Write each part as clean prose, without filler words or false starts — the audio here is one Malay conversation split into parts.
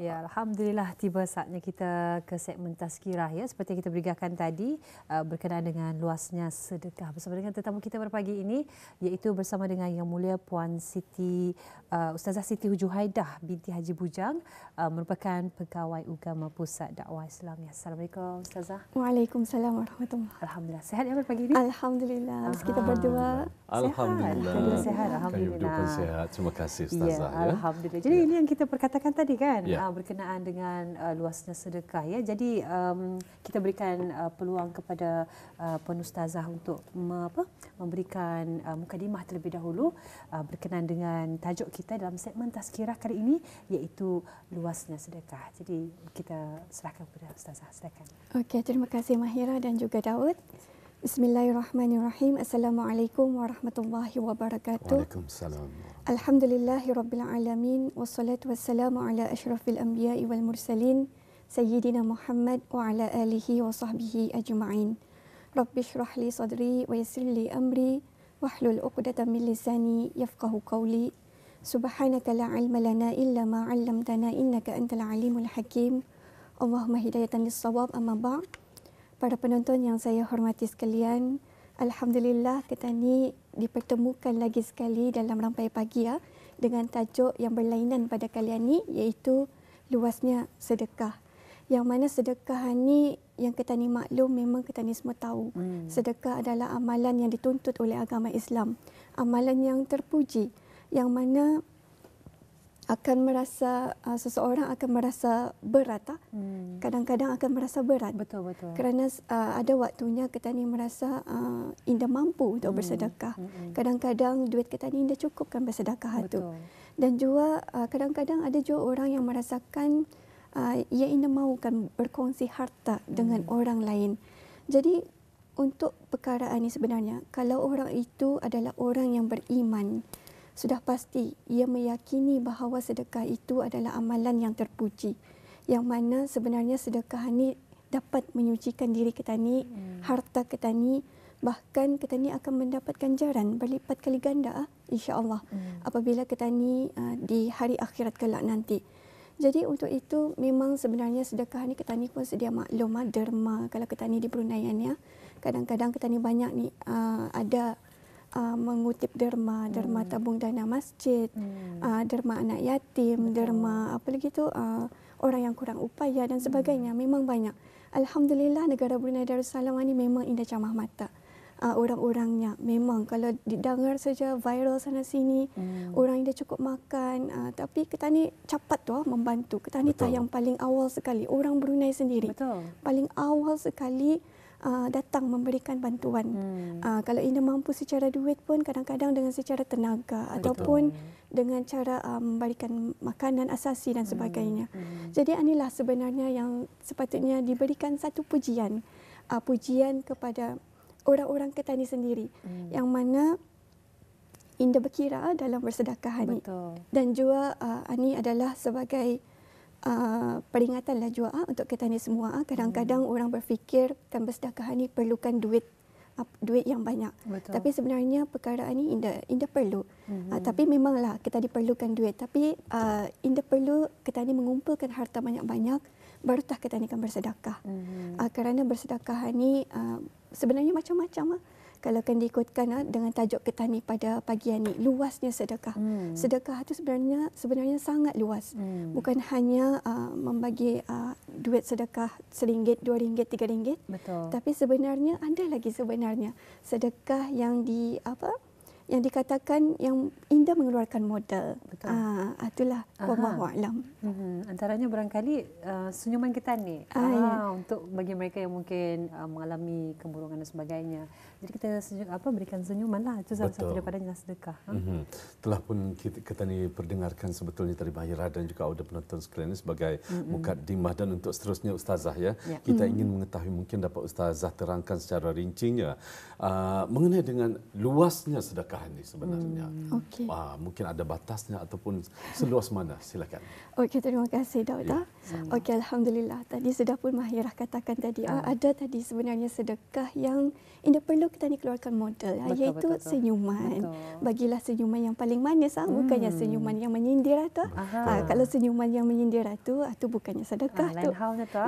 Ya, alhamdulillah tiba saatnya kita ke segmen tazkirah ya. Seperti yang kita berikan tadi berkenaan dengan luasnya sedekah. Bersama dengan tetamu kita pada pagi ini iaitu bersama dengan Yang Mulia Puan Siti Ustazah Siti Hujuhaidah binti Haji Bujang merupakan pegawai Ugama Pusat Dakwah Islamiyah. Assalamualaikum Ustazah. Waalaikumsalam warahmatullahi. Alhamdulillah. Sehat ya pada pagi ini? Alhamdulillah. Kita berdua Alhamdulillah. Sehat. Alhamdulillah. Sehat. Terima kasih Ustazah. Ya, alhamdulillah. Jadi ini yang kita perkatakan tadi kan, ya. Berkenaan dengan luasnya sedekah ya. Jadi kita berikan peluang kepada Puan Ustazah untuk memberikan mukadimah terlebih dahulu berkenaan dengan tajuk kita dalam segmen tazkirah kali ini iaitu luasnya sedekah. Jadi kita serahkan kepada Ustazah. Silakan. Okey, terima kasih Mahira dan juga Daud. Bismillahirrahmanirrahim. Assalamualaikum warahmatullahi wabarakatuh. Waalaikumsalam. Alhamdulillahirabbil alamin wassalatu wassalamu ala asyrafil anbiya'i wal mursalin sayyidina Muhammad wa ala alihi wa sahbihi ajma'in. Rabbi shrah li sadri wa yassir li amri wahlul 'uqdatam min lisani yafqahu qawli. Subhanaka la 'ilma lana illa ma 'allamtana innaka antal alimul hakim. Allahumma hidayatan lis-shawab amma ba'd. Para penonton yang saya hormati sekalian, alhamdulillah kita ni dipertemukan lagi sekali dalam Rampai Pagi ya dengan tajuk yang berlainan pada kalian ni iaitu luasnya sedekah. Yang mana sedekah ni yang kita ni maklum memang kita ni semua tahu. Sedekah adalah amalan yang dituntut oleh agama Islam. Amalan yang terpuji yang mana akan merasa seseorang akan merasa berat kadang-kadang akan merasa berat betul kerana ada waktunya kita ni merasa indah mampu untuk bersedekah. Kadang-kadang duit kita ni indah cukupkan bersedekah itu. Dan juga kadang-kadang ada juga orang yang merasakan ia indah mahukan berkongsi harta dengan orang lain. Jadi untuk perkara ini sebenarnya kalau orang itu adalah orang yang beriman, sudah pasti ia meyakini bahawa sedekah itu adalah amalan yang terpuji. Yang mana sebenarnya sedekah ini dapat menyucikan diri kita ni, harta kita ni, bahkan kita ni akan mendapat ganjaran berlipat kali ganda insya-Allah apabila kita ni di hari akhirat kelak nanti. Jadi untuk itu memang sebenarnya sedekah ni kita ni pun sedia maklum derma kalau kita ni di Brunei ya. Kadang-kadang kita ni banyak ni ada mengutip derma tabung dana masjid, derma anak yatim, derma apa lagi tu orang yang kurang upaya dan sebagainya. Memang banyak. Alhamdulillah negara Brunei Darussalam ni memang indah camah mata. Orang-orangnya memang kalau didengar saja viral sana sini, orang yang dah cukup makan, tapi kita ni cepat tu membantu. Kita ni tayang paling awal sekali, orang Brunei sendiri. Paling awal sekali datang memberikan bantuan. Kalau Ina mampu secara duit pun kadang-kadang dengan secara tenaga ataupun dengan cara memberikan makanan asasi dan sebagainya. Jadi inilah sebenarnya yang sepatutnya diberikan satu pujian. Pujian kepada orang-orang kita ni sendiri. Yang mana Ina berkira dalam bersedekah ni. Dan juga ini adalah sebagai peringatanlah juga untuk kita ni semua. Kadang-kadang orang berfikir kan bersedekah ni perlukan duit yang banyak. Tapi sebenarnya perkara ini indah perlu. Tapi memanglah kita diperlukan duit. Tapi indah perlu kita ni mengumpulkan harta banyak-banyak barutah kita ni kan bersedekah. Kerana bersedekah ni sebenarnya macam-macam kalau akan diikutkan dengan tajuk kita ni pada pagi ni, luasnya sedekah. Sedekah itu sebenarnya sangat luas. Bukan hanya membagi duit sedekah RM1, RM2, RM3. Tapi sebenarnya ada lagi sebenarnya sedekah yang yang dikatakan yang indah mengeluarkan modal. Itulah wallahu a'lam. Antaranya barangkali senyuman kita ni untuk bagi mereka yang mungkin mengalami kemurungan dan sebagainya. Jadi kita berikan senyuman lah. Itu salah satu daripadanya sedekah. Telah pun kita ni perdengarkan sebetulnya tadi Mahira dan juga ada penonton sekalian sebagai mukadimah dan untuk seterusnya Ustazah ya. Kita ingin mengetahui mungkin dapat Ustazah terangkan secara rincinya mengenai dengan luasnya sedekah sedekah ini sebenarnya? Okey. Mungkin ada batasnya ataupun seluas mana? Silakan. Okey, terima kasih doktor. Okey, alhamdulillah. Tadi sudah pun Mahirah katakan tadi ada tadi sebenarnya sedekah yang tidak perlu kita ni keluarkan modal, iaitu senyuman. Bagilah senyuman yang paling manis, bukannya senyuman yang menyindir tu. Kalau senyuman yang menyindir tu bukannya sedekah tu.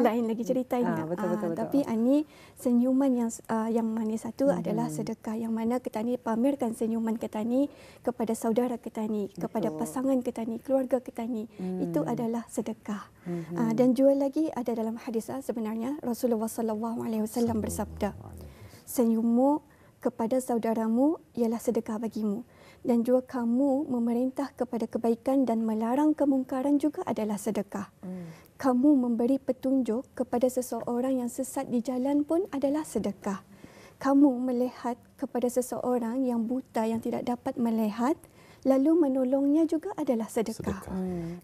Lain lagi ceritanya. Tapi ini senyuman yang manis itu adalah sedekah yang mana kita ni pamerkan senyuman kita ni kepada saudara kita ni, kepada pasangan kita ni, keluarga kita ni. Itu adalah sedekah. Dan juga lagi ada dalam hadis sebenarnya Rasulullah SAW bersabda, senyummu kepada saudaramu ialah sedekah bagimu, dan juga kamu memerintah kepada kebaikan dan melarang kemungkaran juga adalah sedekah. Kamu memberi petunjuk kepada seseorang yang sesat di jalan pun adalah sedekah. Kamu melihat kepada seseorang yang buta yang tidak dapat melihat lalu menolongnya juga adalah sedekah.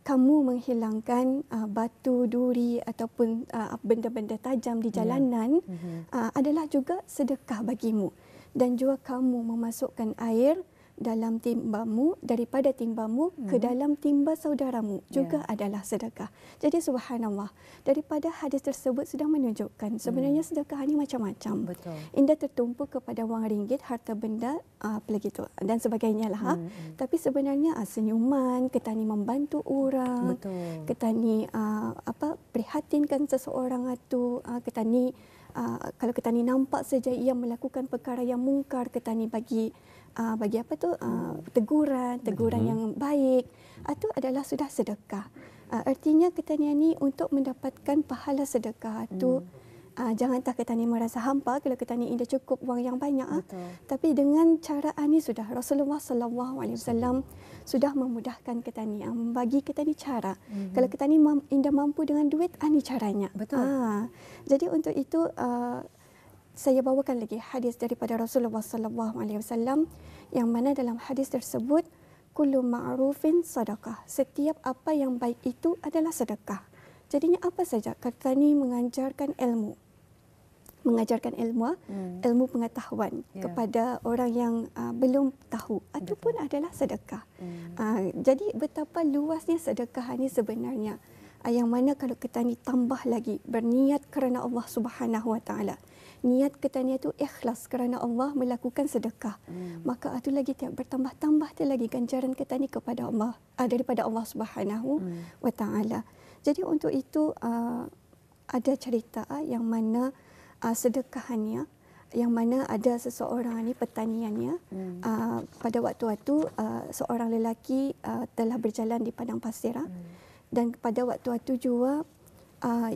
Kamu menghilangkan batu, duri ataupun benda-benda tajam di jalanan adalah juga sedekah bagimu. Dan juga kamu memasukkan air dalam timbamu, daripada timbamu ke dalam timba saudaramu juga adalah sedekah. Jadi subhanallah, daripada hadis tersebut sudah menunjukkan sebenarnya sedekah ini macam-macam. Indah tertumpu kepada wang ringgit, harta benda, apalagi itu dan sebagainya lah. Tapi sebenarnya senyuman, kita ni membantu orang, kita ni prihatinkan seseorang itu, kita ni kalau kita ni nampak saja ia melakukan perkara yang mungkar, kita ni bagi teguran yang baik, itu adalah sudah sedekah. Artinya kita ni untuk mendapatkan pahala sedekah itu jangan tak kita ni merasa hampa kalau kita ni tidak cukup wang yang banyak. Tapi dengan cara ini sudah Rasulullah SAW sudah memudahkan kita ni, membagi kita ni cara. Kalau kita ni tidak mampu dengan duit, ini caranya. Jadi untuk itu saya bawakan lagi hadis daripada Rasulullah SAW yang mana dalam hadis tersebut kullu ma'rufin sadaqah. Setiap apa yang baik itu adalah sedekah. Jadinya apa saja kita ni mengajarkan ilmu. Ilmu pengetahuan kepada orang yang belum tahu, itu pun adalah sedekah. Jadi betapa luasnya sedekah ini sebenarnya. Yang mana kalau kita ni tambah lagi berniat kerana Allah Subhanahu Wa Taala, niat kita ni itu ikhlas kerana Allah melakukan sedekah, maka itu lagi tiap bertambah-tambah tu lagi ganjaran kita ni kepada Allah, daripada Allah Subhanahu Wa Taala. Jadi untuk itu ada cerita yang mana sedekahannya, yang mana ada seseorang ni petaniannya, pada waktu itu seorang lelaki telah berjalan di padang pasir, dan pada waktu itu juga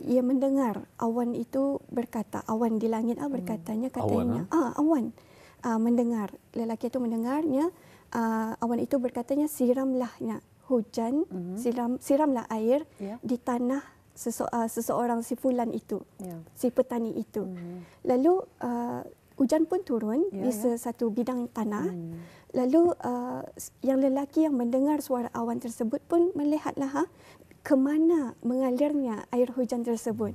ia mendengar awan itu berkata, awan di langit katanya awan mendengar, lelaki itu mendengarnya, awan itu berkatanya siramlahnya hujan, siramlah air di tanah seseorang si fulan itu, si petani itu. Lalu hujan pun turun di satu bidang tanah. Lalu yang lelaki yang mendengar suara awan tersebut pun melihatlah ke mana mengalirnya air hujan tersebut.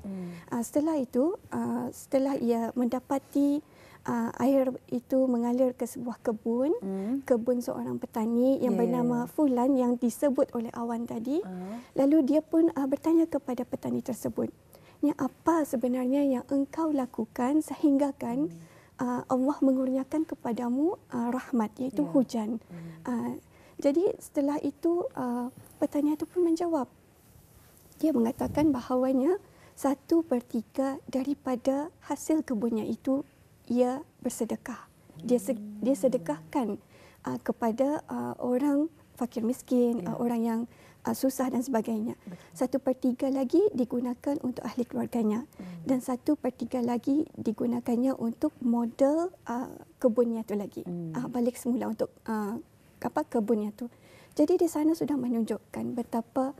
Setelah itu, setelah ia mendapati air itu mengalir ke sebuah kebun seorang petani yang bernama Fulan yang disebut oleh awan tadi. Lalu dia pun bertanya kepada petani tersebut, apa sebenarnya yang engkau lakukan sehinggakan Allah mengurniakan kepadamu rahmat, iaitu hujan. Jadi setelah itu petani itu pun menjawab. Dia mengatakan bahawanya 1/3 daripada hasil kebunnya itu ia bersedekah. Dia sedekahkan kepada orang fakir miskin, orang yang susah dan sebagainya. 1/3 lagi digunakan untuk ahli keluarganya, dan 1/3 lagi digunakannya untuk modal kebunnya tu lagi, balik semula untuk kebunnya tu. Jadi di sana sudah menunjukkan betapa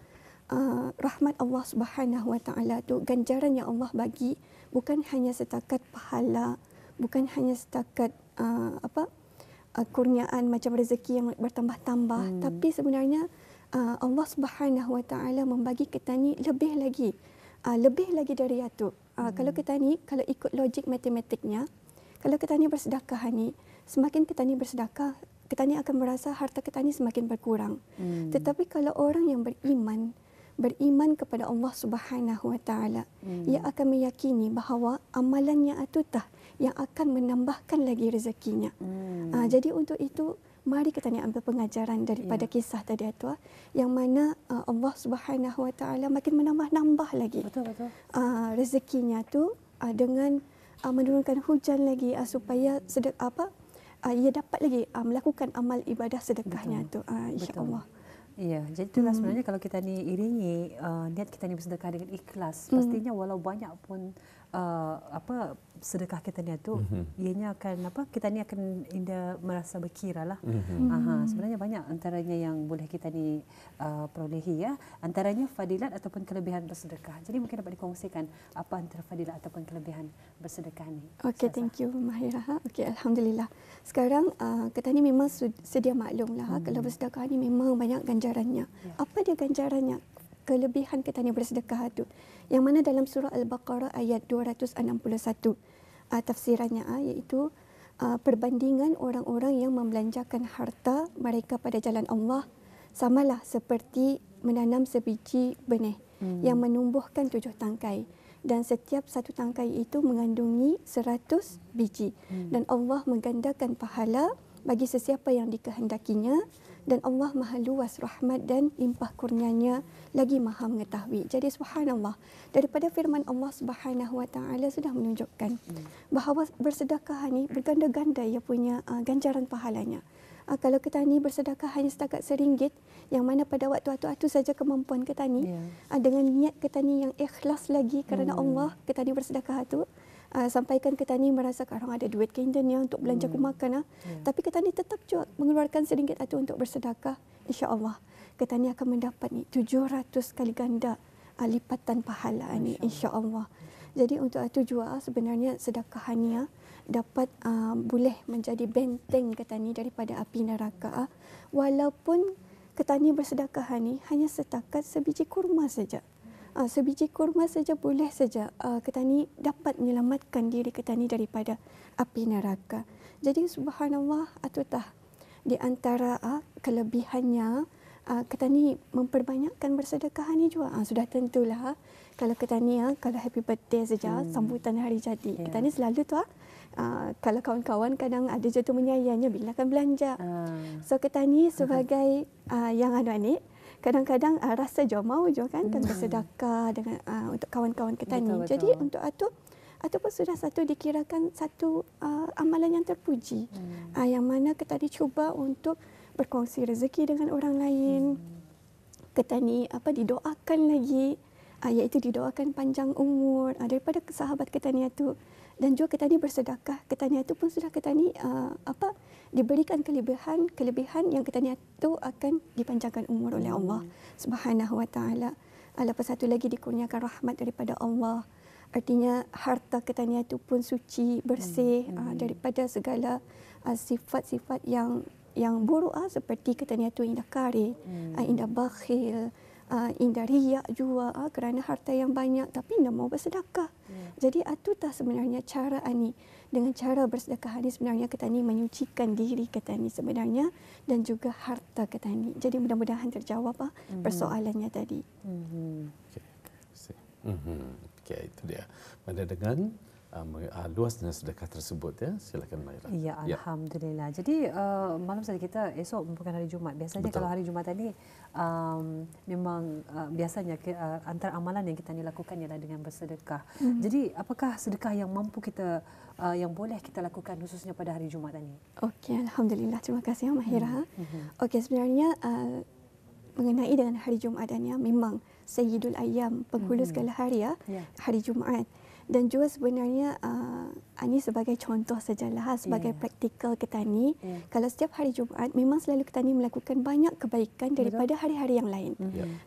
rahmat Allah Subhanahu Wa Taala tu, ganjaran yang Allah bagi bukan hanya setakat pahala, bukan hanya setakat kurniaan macam rezeki yang bertambah-tambah, tapi sebenarnya Allah Subhanahu Wa Taala membagi kita ni lebih lagi dari itu. Kalau kita ni, kalau ikut logik matematiknya, kalau kita ni bersedekah ni, semakin kita ni bersedekah, Ketani akan merasa harta ketani semakin berkurang. Tetapi kalau orang yang beriman kepada Allah Subhanahu Wa Taala, ia akan meyakini bahawa amalannya itu yang akan menambahkan lagi rezekinya. Jadi untuk itu, mari kita ni ambil pengajaran daripada kisah tadi itu, yang mana Allah Subhanahu Wa Taala makin menambah lagi rezekinya tu dengan menurunkan hujan lagi supaya ia dapat lagi melakukan amal ibadah sedekahnya tu, insya-Allah. Ya, jadi itulah sebenarnya kalau kita ni iringi niat kita ni bersedekah dengan ikhlas, pastinya walau banyak pun sedekah kita ni tu, ianya akan kita ni akan indah merasa berkiralah. Sebenarnya banyak antaranya yang boleh kita ni perolehi ya, antaranya fadilat ataupun kelebihan bersedekah. Jadi mungkin dapat dikongsikan apa antara fadilat ataupun kelebihan bersedekah ni. Okey, thank you Mahira. Okey, alhamdulillah. Sekarang kita ni memang sedia maklumlah kalau bersedekah ni memang banyak ganjarannya. Apa dia ganjarannya? Kelebihan kita ni bersedekah tu, yang mana dalam surah Al-Baqarah ayat 261 tafsirannya iaitu perbandingan orang-orang yang membelanjakan harta mereka pada jalan Allah samalah seperti menanam sebiji benih yang menumbuhkan 7 tangkai, dan setiap satu tangkai itu mengandungi 100 biji, dan Allah menggandakan pahala bagi sesiapa yang dikehendakinya, dan Allah maha luas rahmat dan limpah kurnianya lagi maha mengetahui. Jadi subhanallah, daripada firman Allah Subhanahu Wa Taala sudah menunjukkan bahawa bersedekah ni berganda-ganda ia punya ganjaran pahalanya. Kalau kita ni bersedekah hanya setakat RM1, yang mana pada waktu-waktu itu saja kemampuan kita ni, dengan niat kita ni yang ikhlas lagi kerana Allah, kita ni bersedekah itu, sampaikan kita ni merasa orang ada duit kindan ya untuk belanja makan, tapi kita ni tetap juga mengeluarkan RM1 itu untuk bersedekah, insya-Allah kita ni akan mendapat ni 700 kali ganda lipatan pahala ni, insya-Allah. Jadi untuk itu juga sebenarnya sedekah ni dapat boleh menjadi benteng kita ni daripada api neraka, walaupun kita ni bersedekah ni hanya setakat sebiji kurma saja. Sebiji kurma saja boleh saja kita ni dapat menyelamatkan diri kita ni daripada api neraka. Jadi subhanallah, atutah di antara kelebihannya kita ni memperbanyakkan bersedekah ni juga. Sudah tentulah kalau kita ni kalau happy birthday saja, sambutan hari jadi, kita ni selalu tu kalau kawan-kawan kadang ada je tu menyayangnya bila akan belanja. So kita ni sebagai yang adik-adik kadang-kadang rasa je mau je kan bersedekah dengan untuk kawan-kawan kita ni. Jadi untuk itu pun sudah satu dikirakan satu amalan yang terpuji. Yang mana kita dicuba untuk berkongsi rezeki dengan orang lain. Kita ni didoakan lagi, iaitu didoakan panjang umur daripada sahabat kita ni itu. Dan juga kita ni bersedekah, kita ni itu pun sudah kita ni diberikan kelebihan yang kita ni itu akan dipanjangkan umur oleh Allah Subhanahu Wa Taala. Lepas satu lagi dikurniakan rahmat daripada Allah. Artinya harta kita ni itu pun suci, bersih daripada segala sifat-sifat yang buruk seperti kita ni itu indah karir, indah bakhil, indah riak juga kerana harta yang banyak tapi tidak mau bersedekah. Jadi atutah sebenarnya cara ni, dengan cara bersedekah ni sebenarnya kita ni menyucikan diri kita ni sebenarnya dan juga harta kita ni. Jadi mudah-mudahan terjawab persoalannya tadi. Okey, itu dia. Pada dengan luasnya sedekah tersebut ya, silakan Mahira. Ya, alhamdulillah. Jadi malam tadi kita esok merupakan hari Jumaat. Biasanya kalau hari Jumaat tadi memang biasanya antara amalan yang kita ni lakukan ialah dengan bersedekah. Jadi apakah sedekah yang mampu kita yang boleh kita lakukan khususnya pada hari Jumaat ini? Okey, alhamdulillah. Terima kasih Mahira. Okey, sebenarnya mengenai dengan hari Jumaat ni memang Sayyidul Ayyam, penghulu segala hari hari Jumaat. Dan juga sebenarnya ini sebagai contoh sajalah sebagai praktikal kita ni. Kalau setiap hari Jumaat memang selalu kita ni melakukan banyak kebaikan daripada hari-hari yang lain.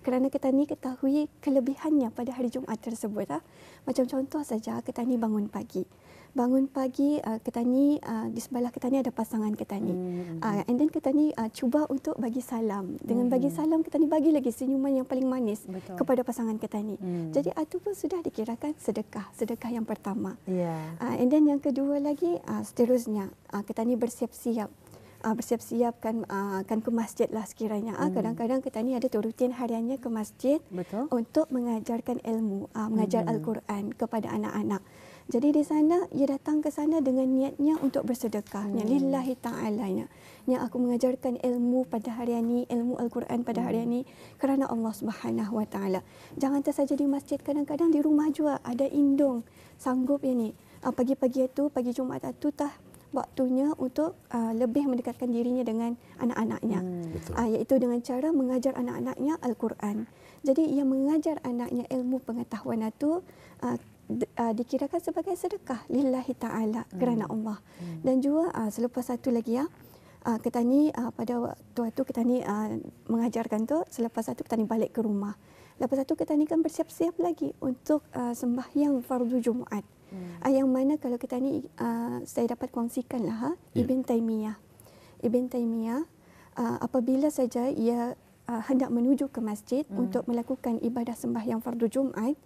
Kerana kita ni ketahui kelebihannya pada hari Jumaat tersebut. Macam contoh saja kita ni bangun pagi. Bangun pagi kita ni di sebelah kita ni ada pasangan kita ni. And then kita ni cuba untuk bagi salam. Dengan bagi salam kita ni bagi lagi senyuman yang paling manis kepada pasangan kita ni. Jadi itu pun sudah dikirakan sedekah yang pertama. And then yang kedua lagi seterusnya kita ni bersiap-siap bersiap-siap kan ke masjid lah sekiranya. Kadang-kadang kita ni ada tu rutin hariannya ke masjid. Betul. Untuk mengajarkan ilmu, mengajar Al-Quran kepada anak-anak. Jadi di sana, ia datang ke sana dengan niatnya untuk bersedekah. Lillahi ta'alanya. Yang aku mengajarkan ilmu pada hari ini, ilmu Al-Quran pada hari ini, kerana Allah Subhanahu Wa Taala. Jangan tersaja di masjid, kadang-kadang di rumah juga ada indung. Sanggup ini. Pagi-pagi itu, pagi Jumaat itu waktunya untuk lebih mendekatkan dirinya dengan anak-anaknya. Iaitu dengan cara mengajar anak-anaknya Al-Quran. Jadi ia mengajar anaknya ilmu pengetahuan itu dikirakan sebagai sedekah lillahi ta'ala kerana Allah. Dan juga selepas satu lagi kita ni pada waktu kita ni mengajarkan tu, selepas satu kita ni balik ke rumah. Lepas satu kita ni kan bersiap-siap lagi untuk sembahyang fardu Jumaat. Yang mana kalau kita ni saya dapat kongsikan lah Ibn Taymiyah. Ibn Taymiyah apabila saja ia hendak menuju ke masjid untuk melakukan ibadah sembahyang fardu Jumaat,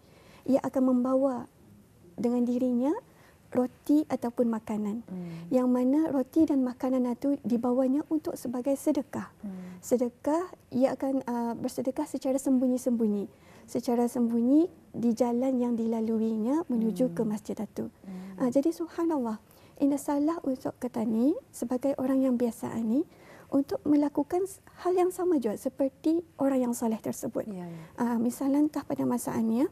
ia akan membawa dengan dirinya roti ataupun makanan. Yang mana roti dan makanan itu dibawanya untuk sebagai sedekah. Sedekah, ia akan bersedekah secara sembunyi-sembunyi. Secara sembunyi di jalan yang dilaluinya menuju ke masjid itu. Jadi subhanallah, ini salah untuk kita ni sebagai orang yang biasa ni untuk melakukan hal yang sama juga seperti orang yang soleh tersebut. Misalnya entah pada masaannya,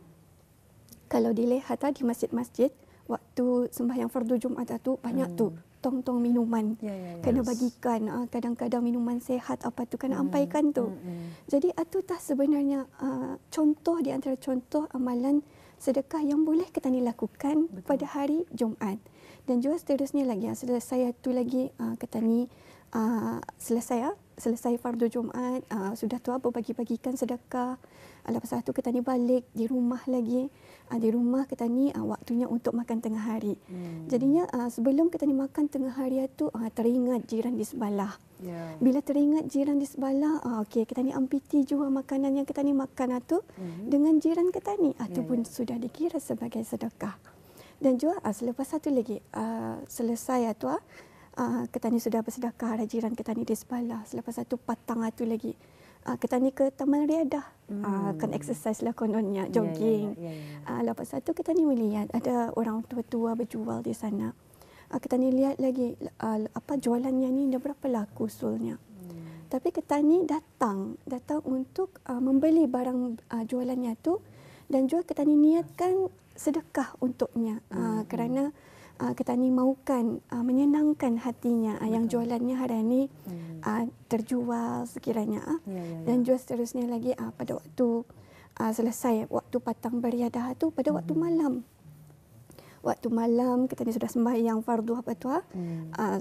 kalau dilihat di masjid-masjid, waktu sembahyang fardu Jumaat itu banyak tu tong-tong minuman. Kena bagikan, kadang-kadang minuman sehat apa tu kena ampaikan tu. Jadi itu tak sebenarnya contoh di antara contoh amalan sedekah yang boleh kita ni lakukan pada hari Jumaat. Dan juga seterusnya lagi, selesai itu lagi kita ni selesai fardu Jumaat, sudah tua berbagi-bagikan sedekah. Lepas itu kita ni balik di rumah lagi. Di rumah kita ni waktunya untuk makan tengah hari. Jadinya sebelum kita ni makan tengah hari itu teringat jiran di sebelah. Bila teringat jiran di sebelah, okey kita ni ampiti juga makanan yang kita ni makan itu dengan jiran kita ni. Itu pun sudah dikira sebagai sedekah. Dan juga selepas satu lagi, selesai itu kita ni sudah bersedekah ada jiran kita ni di sebelah. Selepas satu patang itu lagi, kita ni ke taman riadah, kan exercise lah kononnya, jogging. Lepas itu kita ni melihat ada orang tua-tua berjual di sana. Kita ni lihat lagi apa jualannya ni dah berapa laku usulnya. Tapi kita ni datang untuk membeli barang jualannya tu, dan juga kita ni niatkan sedekah untuknya kerana kita ni mahukan menyenangkan hatinya yang jualannya hari ini terjual sekiranya. Dan juga seterusnya lagi pada waktu selesai waktu patang beriadah tu pada waktu malam. Waktu malam kita ni sudah sembahyang fardu apa tu.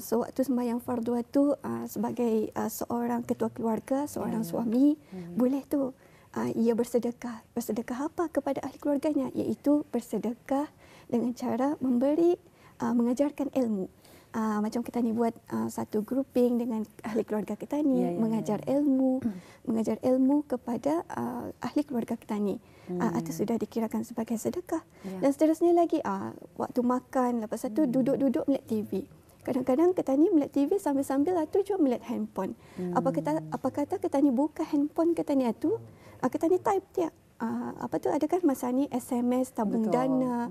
So waktu sembahyang fardu tu sebagai seorang ketua keluarga, seorang suami, boleh tu ia bersedekah. Bersedekah apa kepada ahli keluarganya? Iaitu bersedekah dengan cara memberi mengajarkan ilmu. Macam kita ni buat satu grouping dengan ahli keluarga kita ni, mengajar ilmu kepada ahli keluarga kita ni. Itu sudah dikirakan sebagai sedekah. Dan seterusnya lagi, waktu makan, lepas itu duduk-duduk melihat TV. Kadang-kadang kita ni melihat TV sambil-sambil itu juga melihat handphone. Apa kata kita ni buka handphone kita ni itu, kita ni type dia. Apa tu ada kan masa ni SMS tabung dana,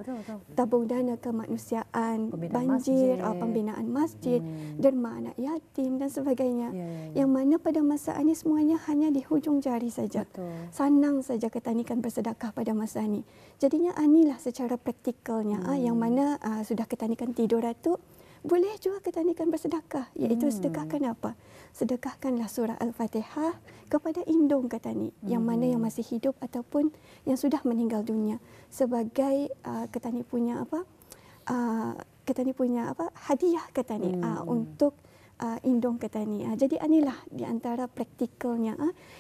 tabung dana kemanusiaan, banjir, pembinaan masjid, derma anak yatim dan sebagainya. Yang mana pada masa ini semuanya hanya di hujung jari saja. Senang saja kita ni kan bersedekah pada masa ini. Jadinya inilah secara praktikalnya yang mana sudah kita ni kan tidur itu, boleh juga kita ni kan bersedekah, iaitu sedekahkan apa? Sedekahkanlah surah Al-Fatihah kepada indung kata ni, yang mana yang masih hidup ataupun yang sudah meninggal dunia, sebagai kata ni punya apa? Kata ni punya apa? Hadiah kata ni untuk indung kata ni. Jadi inilah di antara praktikalnya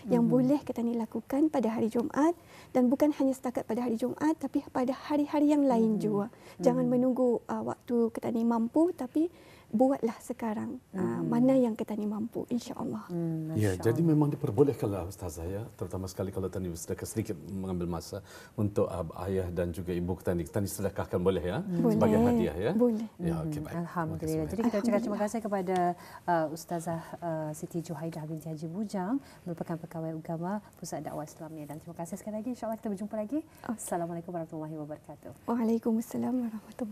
yang boleh kita ni lakukan pada hari Jumaat, dan bukan hanya setakat pada hari Jumaat tapi pada hari-hari yang lain juga. Jangan menunggu waktu kita ni mampu, tapi buatlah sekarang mana yang kita ni mampu, insya-Allah. Ya, jadi memang diperbolehkanlah Ustazah ya, terutama sekali kalau tadi sedekah sedikit mengambil masa untuk ayah dan juga ibu kita ni sedekahkan boleh ya, boleh. Sebagai hadiah ya. Boleh. Ya, okey baik. Alhamdulillah. Jadi kita ucapkan terima kasih kepada Ustazah Siti Juhaidah binti Haji Bujang, merupakan pegawai agama Pusat Dakwah Islamiyah. Dan terima kasih sekali lagi. InsyaAllah kita berjumpa lagi. Assalamualaikum warahmatullahi wabarakatuh. Waalaikumsalam warahmatullahi wabarakatuh.